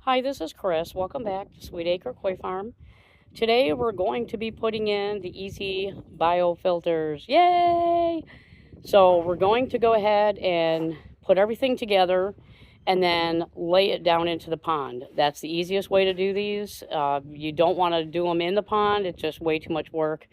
Hi, this is Chris. Welcome back to Sweet Acre Koi Farm. Today we're going to be putting in the easy biofilters. Yay! So we're going to go ahead and put everything together and then lay it down into the pond. That's the easiest way to do these. You don't want to do them in the pond. It's just way too much work.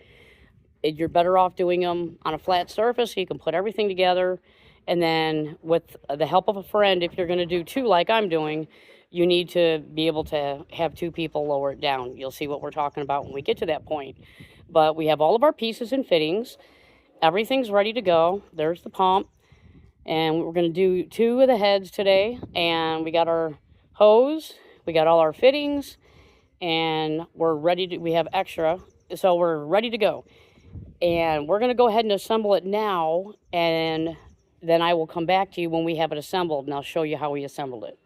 You're better off doing them on a flat surface so you can put everything together. And then with the help of a friend, if you're going to do two like I'm doing, you need to be able to have two people lower it down. You'll see what we're talking about when we get to that point. But we have all of our pieces and fittings. Everything's ready to go. There's the pump. And we're going to do two of the heads today. And we got our hose. We got all our fittings. And we're ready to, we have extra. So we're ready to go. And we're going to go ahead and assemble it now. And then I will come back to you when we have it assembled. And I'll show you how we assembled it.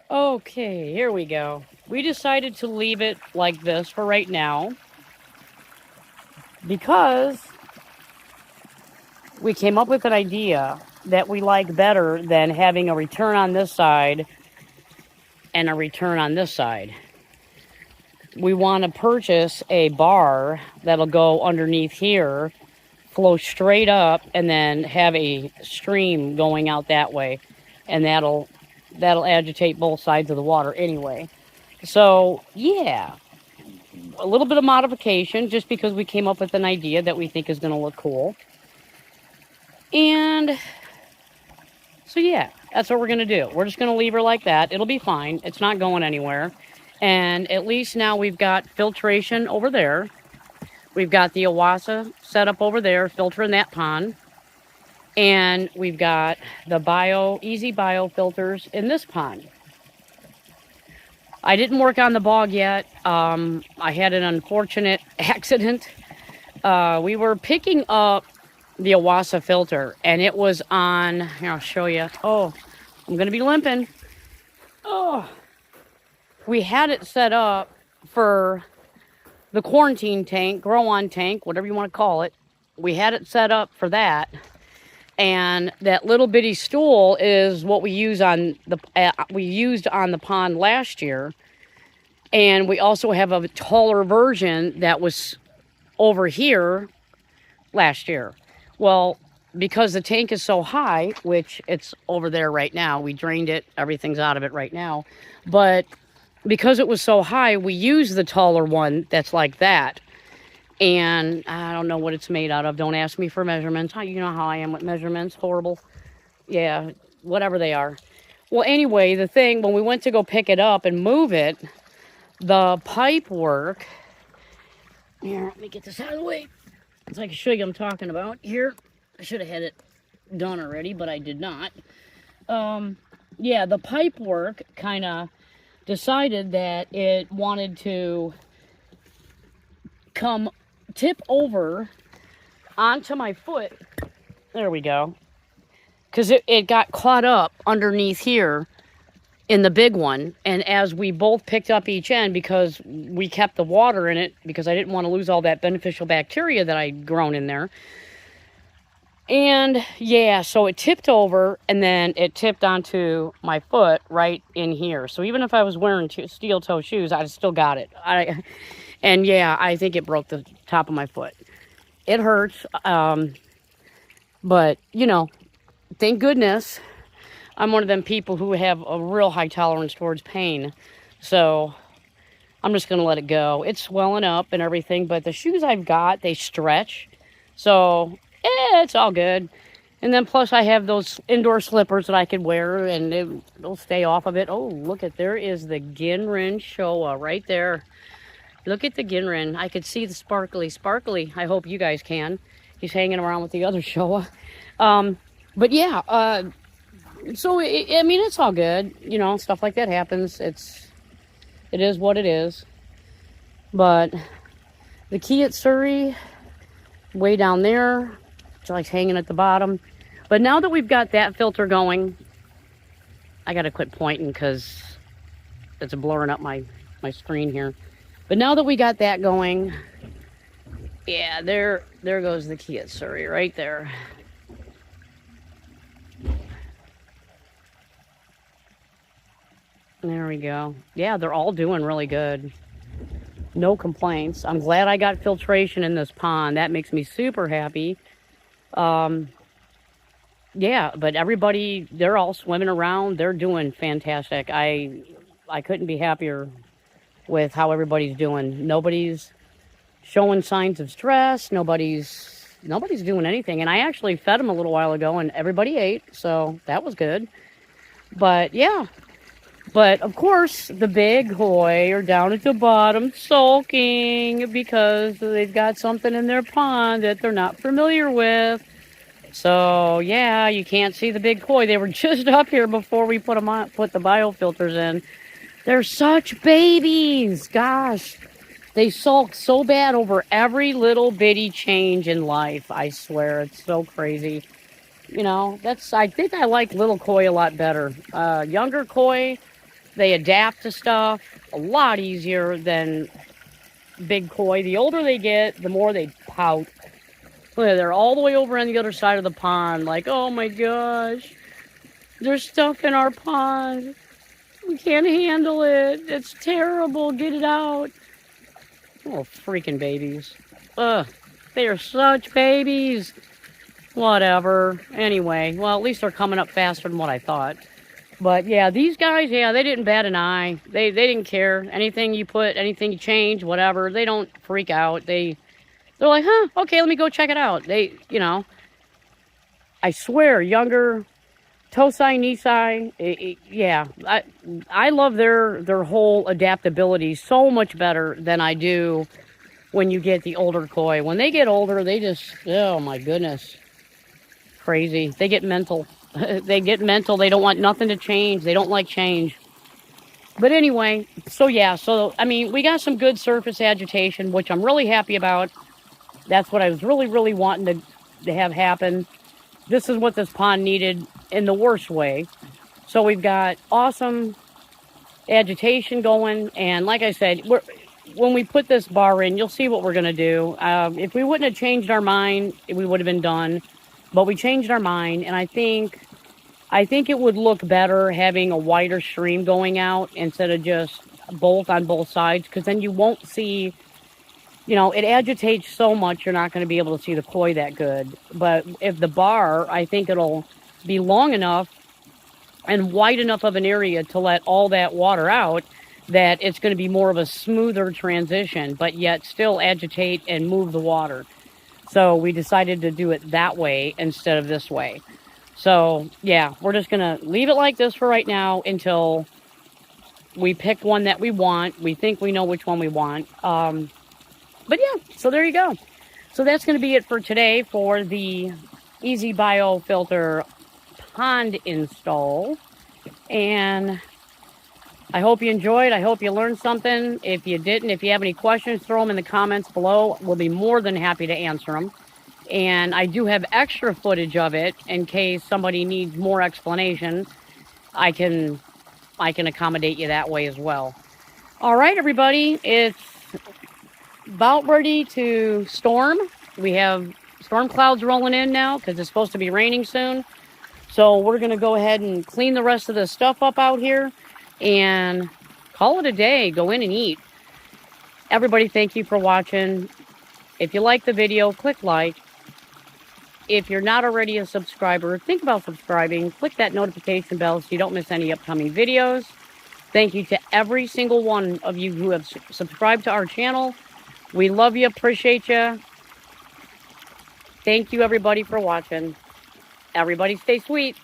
Okay, here we go. We decided to leave it like this for right now because we came up with an idea that we like better than having a return on this side and a return on this side. We want to purchase a bar that'll go underneath here, flow straight up, and then have a stream going out that way. And that'll agitate both sides of the water anyway. So, yeah, a little bit of modification just because we came up with an idea that we think is going to look cool. And so, yeah, that's what we're going to do. We're just going to leave her like that. It'll be fine. It's not going anywhere. And at least now we've got filtration over there. We've got the Awasa set up over there, filtering that pond. And we've got the easy bio filters in this pond. I didn't work on the bog yet. I had an unfortunate accident. We were picking up the Awasa filter, and it was on, here, I'll show you. Oh, I'm going to be limping. Oh, we had it set up for the quarantine tank, grow-on tank, whatever you want to call it. We had it set up for that. And that little bitty stool is what we used on the pond last year. And we also have a taller version that was over here last year. Well, because the tank is so high, which it's over there right now, we drained it, everything's out of it right now. But because it was so high, we used the taller one that's like that. And I don't know what it's made out of. Don't ask me for measurements. You know how I am with measurements. Horrible. Yeah, whatever they are. Well, anyway, the thing, when we went to go pick it up and move it, the pipe work... Here, let me get this out of the way. So I can show you what I'm talking about. Here, I should have had it done already, but I did not. Yeah, the pipe work kind of decided that it wanted to tip over onto my foot. There we go. Because it got caught up underneath here in the big one. And as we both picked up each end, because we kept the water in it, because I didn't want to lose all that beneficial bacteria that I'd grown in there, And yeah, so it tipped over and then it tipped onto my foot right in here. So even if I was wearing steel toe shoes, I still got it. And yeah, I think it broke the top of my foot. It hurts. But you know, thank goodness I'm one of them people who have a real high tolerance towards pain. So I'm just going to let it go. It's swelling up and everything, but the shoes I've got, they stretch. So it's all good. And then plus I have those indoor slippers that I could wear and it'll stay off of it. Oh, look at, there is the Ginrin Showa right there. Look at the Ginrin. I could see the sparkly. I hope you guys can. He's hanging around with the other Showa. But yeah, so I mean, it's all good. You know, stuff like that happens. It is what it is. But the Kiyot way down there, it's like hanging at the bottom. But now that we've got that filter going, I gotta quit pointing because it's blurring up my screen here. But now that we got that going, yeah, there goes the Kiyot right there. There we go. Yeah, they're all doing really good. No complaints. I'm glad I got filtration in this pond. That makes me super happy. Yeah, but everybody, they're all swimming around. They're doing fantastic. I couldn't be happier with how everybody's doing. Nobody's showing signs of stress. Nobody's doing anything. And I actually fed them a little while ago and everybody ate. So that was good. But yeah. But, of course, the big koi are down at the bottom sulking because they've got something in their pond that they're not familiar with. So, yeah, you can't see the big koi. They were just up here before we put the biofilters in. They're such babies. Gosh, they sulk so bad over every little bitty change in life. I swear, it's so crazy. You know, I think I like little koi a lot better. Younger koi, they adapt to stuff a lot easier than big koi. The older they get, the more they pout. They're all the way over on the other side of the pond, like, oh my gosh, there's stuff in our pond. We can't handle it. It's terrible. Get it out. Oh, freaking babies. Ugh, they are such babies. Whatever. Anyway, well, at least they're coming up faster than what I thought. But yeah, these guys, yeah, they didn't bat an eye. They didn't care. Anything you put, anything you change, whatever. They don't freak out. They're like, huh, okay, let me go check it out. They, you know, I swear, younger Tosai, Nisai, yeah, I love their whole adaptability so much better than I do when you get the older koi. When they get older, they just, oh my goodness, crazy. They get mental. They get mental. They don't want nothing to change. They don't like change. But anyway, so yeah, so I mean, we got some good surface agitation, which I'm really happy about. That's what I was really wanting to have happen. This is what this pond needed in the worst way. So we've got awesome agitation going. And like I said, when we put this bar in, you'll see what we're going to do. If we wouldn't have changed our mind, we would have been done. But we changed our mind, and I think it would look better having a wider stream going out instead of just both on both sides, because then you won't see, you know, it agitates so much you're not going to be able to see the koi that good. But if the bar, I think it'll be long enough and wide enough of an area to let all that water out that it's going to be more of a smoother transition, but yet still agitate and move the water. So we decided to do it that way instead of this way. So yeah, we're just going to leave it like this for right now until we pick one that we want. We think we know which one we want. But yeah, so there you go. So that's going to be it for today for the Easy Biofilter pond install. And I hope you enjoyed. I hope you learned something. If you didn't, if you have any questions, throw them in the comments below. We'll be more than happy to answer them. And I do have extra footage of it in case somebody needs more explanation. I can accommodate you that way as well. All right, everybody. It's about ready to storm. We have storm clouds rolling in now because it's supposed to be raining soon. So we're going to go ahead and clean the rest of the stuff up out here and call it a day. Go in and eat. Everybody, thank you for watching. If you like the video, click like. If you're not already a subscriber, think about subscribing. Click that notification bell so you don't miss any upcoming videos. Thank you to every single one of you who have subscribed to our channel. We love you, appreciate you. Thank you, everybody, for watching. Everybody stay sweet.